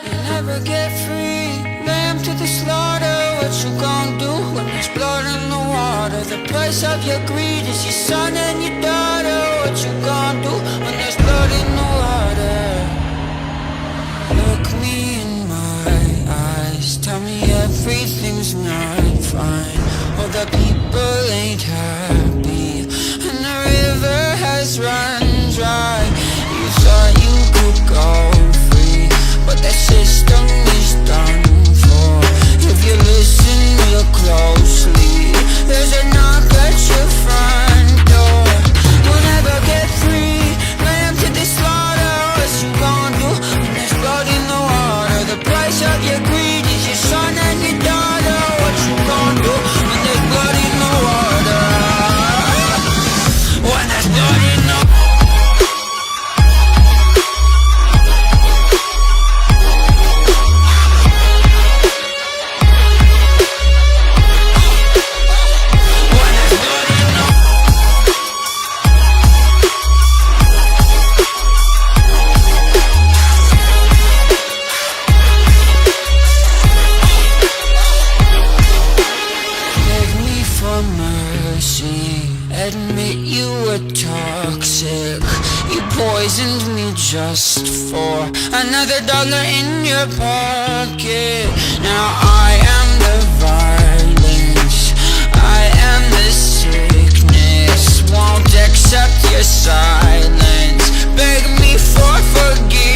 You'll never get free. Lamb to the slaughter. What you gon' do when there's blood in the water? The price of your greed is your son and your daughter. What you gon' do when there's blood in the water? Look me in my eyes, tell me everything's not fine. All the people ain't happy, and the river has run dry. You thought you could go free, but that system is done for. If you listen real closely, there's a knock at your front door. You'll never get free. Lamb to the slaughter. What you gon' do when there's blood in the water? The price of your greed is your son and your daughter. What you gon' do when there's blood in the water? When there's blood in the water. Admit you were toxic. You poisoned me just for another dollar in your pocket. Now I am the violence, I am the sickness. Won't accept your silence, beg me for forgiveness.